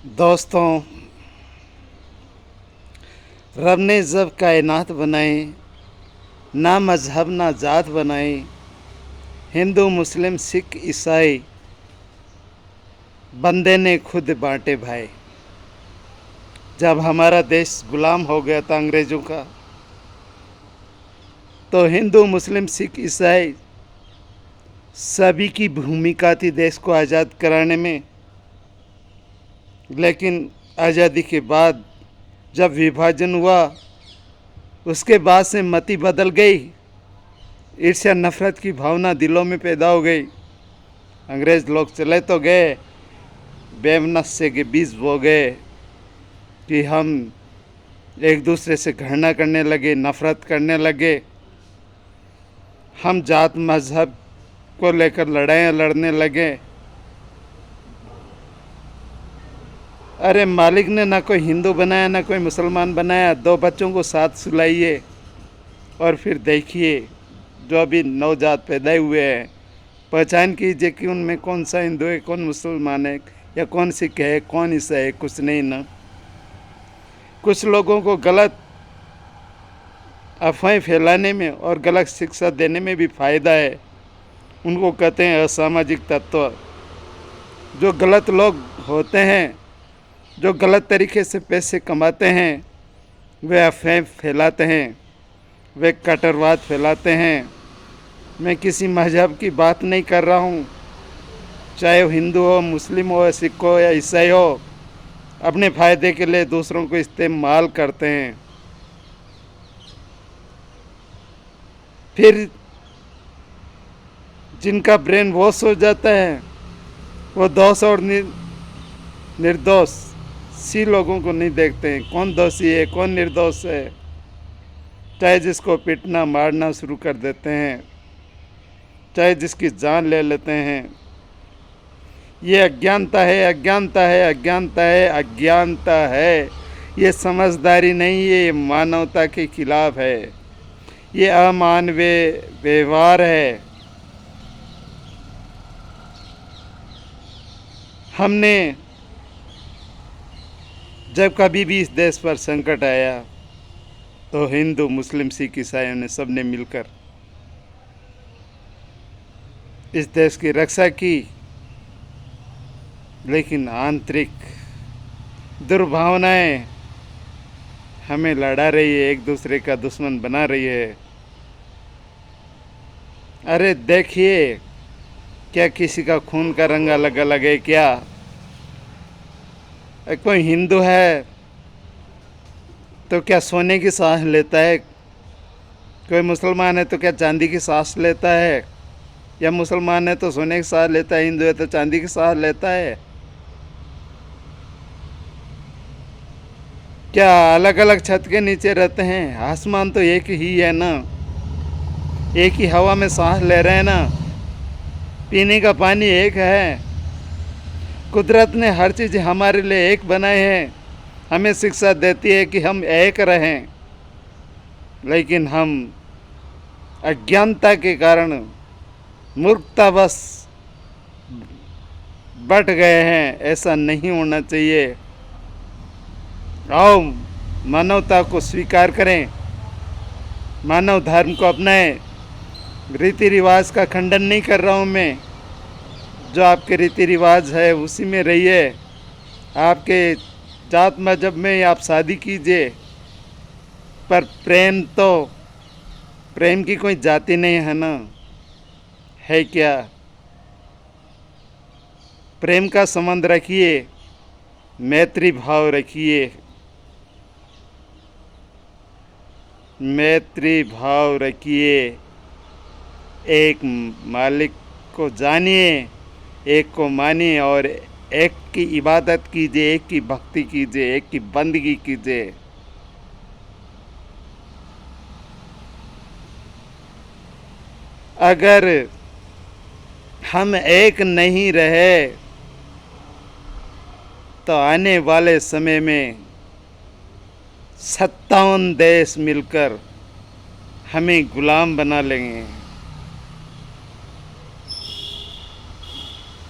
दोस्तों, रब ने जब कायनात बनाई, ना मज़हब ना ज़ात बनाई, हिंदू मुस्लिम सिख ईसाई बंदे ने खुद बांटे भाई। जब हमारा देश गुलाम हो गया था अंग्रेज़ों का, तो हिंदू मुस्लिम सिख ईसाई सभी की भूमिका थी देश को आज़ाद कराने में। लेकिन आज़ादी के बाद जब विभाजन हुआ, उसके बाद से मति बदल गई। ईर्ष्या नफरत की भावना दिलों में पैदा हो गई। अंग्रेज़ लोग चले तो गए, बेवनस्य के बीज बो गए कि हम एक दूसरे से घृणा करने लगे, नफरत करने लगे। हम जात मज़हब को लेकर लड़ाइयाँ लड़ने लगे। अरे मालिक ने ना कोई हिंदू बनाया ना कोई मुसलमान बनाया। 2 बच्चों को साथ सुलाइए और फिर देखिए जो अभी नवजात पैदा हुए हैं, पहचान कीजिए कि उनमें कौन सा हिंदू है, कौन मुसलमान है, या कौन सिख है, कौन ईसाई है। कुछ नहीं ना। कुछ लोगों को गलत अफवाहें फैलाने में और गलत शिक्षा देने में भी फ़ायदा है। उनको कहते हैं असामाजिक तत्व। जो गलत लोग होते हैं, जो गलत तरीके से पैसे कमाते हैं, वे अफवाहें फैलाते हैं, वे कट्टरवाद फैलाते हैं। मैं किसी मज़हब की बात नहीं कर रहा हूँ, चाहे वो हिंदू हो, मुस्लिम हो, सिख हो या ईसाई हो। अपने फ़ायदे के लिए दूसरों को इस्तेमाल करते हैं। फिर जिनका ब्रेन वॉश हो जाता है, वो दोष और निर्दोष सी लोगों को नहीं देखते हैं। कौन दोषी है, कौन निर्दोष है, चाहे जिसको पीटना मारना शुरू कर देते हैं, चाहे जिसकी जान ले लेते हैं। ये अज्ञानता है, अज्ञानता है, अज्ञानता है, अज्ञानता है। ये समझदारी नहीं है, ये मानवता के खिलाफ है, ये अमानवीय व्यवहार है। हमने जब कभी भी इस देश पर संकट आया, तो हिंदू मुस्लिम सिख ईसाइयों ने सबने मिलकर इस देश की रक्षा की। लेकिन आंतरिक दुर्भावनाएं हमें लड़ा रही है, एक दूसरे का दुश्मन बना रही है। अरे देखिए, क्या किसी का खून का रंग अलग अलग है क्या? कोई हिंदू है तो क्या सोने की सांस लेता है? कोई मुसलमान है तो क्या चांदी की सांस लेता है? या मुसलमान है तो सोने की सांस लेता है, हिंदू है तो चांदी की सांस लेता है? क्या अलग अलग छत के नीचे रहते हैं? आसमान तो एक ही है ना, एक ही हवा में सांस ले रहे हैं ना, पीने का पानी एक है। कुदरत ने हर चीज़ हमारे लिए एक बनाए हैं, हमें शिक्षा देती है कि हम एक रहें। लेकिन हम अज्ञानता के कारण, मूर्खतावश बट गए हैं। ऐसा नहीं होना चाहिए। आओ मानवता को स्वीकार करें, मानव धर्म को अपनाएं। रीति रिवाज का खंडन नहीं कर रहा हूँ मैं। जो आपके रीति रिवाज है उसी में रहिए। आपके जात मजहब में आप शादी कीजिए, पर प्रेम की कोई जाति नहीं है ना, है क्या? प्रेम का संबंध रखिए, मैत्री भाव रखिए, मैत्री भाव रखिए। एक मालिक को जानिए, एक को मानिए और एक की इबादत कीजिए, एक की भक्ति कीजिए, एक की बंदगी कीजिए। अगर हम एक नहीं रहे तो आने वाले समय में 57 देश मिलकर हमें गुलाम बना लेंगे।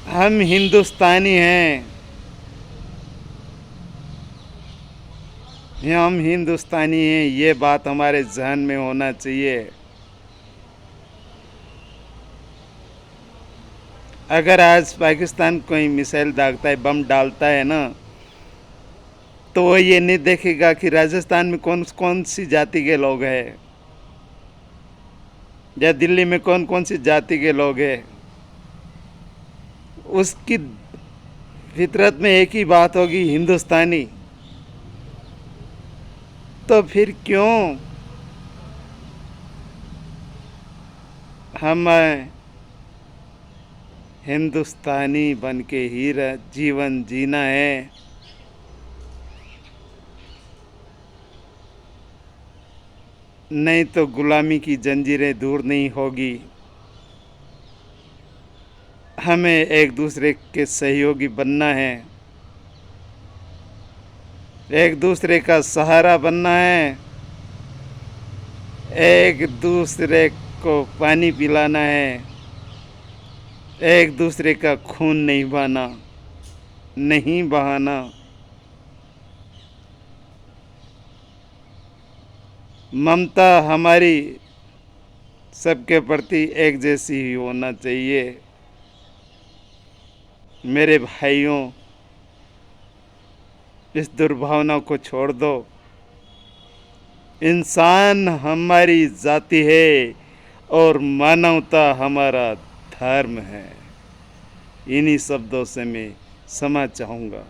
हम हिंदुस्तानी हैं, हम हिंदुस्तानी हैं, ये बात हमारे जहन में होना चाहिए। अगर आज पाकिस्तान कोई मिसाइल दागता है, बम डालता है ना, तो वो ये नहीं देखेगा कि राजस्थान में कौन कौन सी जाति के लोग हैं या दिल्ली में कौन कौन सी जाति के लोग हैं। उसकी फितरत में एक ही बात होगी, हिंदुस्तानी। तो फिर क्यों हम हिंदुस्तानी बन के ही जीवन जीना है। नहीं तो गुलामी की जंजीरें दूर नहीं होगी। हमें एक दूसरे के सहयोगी बनना है, एक दूसरे का सहारा बनना है, एक दूसरे को पानी पिलाना है, एक दूसरे का खून नहीं बहाना, नहीं बहाना। ममता हमारी सबके प्रति एक जैसी ही होना चाहिए। मेरे भाइयों, इस दुर्भावना को छोड़ दो। इंसान हमारी जाति है और मानवता हमारा धर्म है। इन्हीं शब्दों से मैं क्षमा चाहूँगा।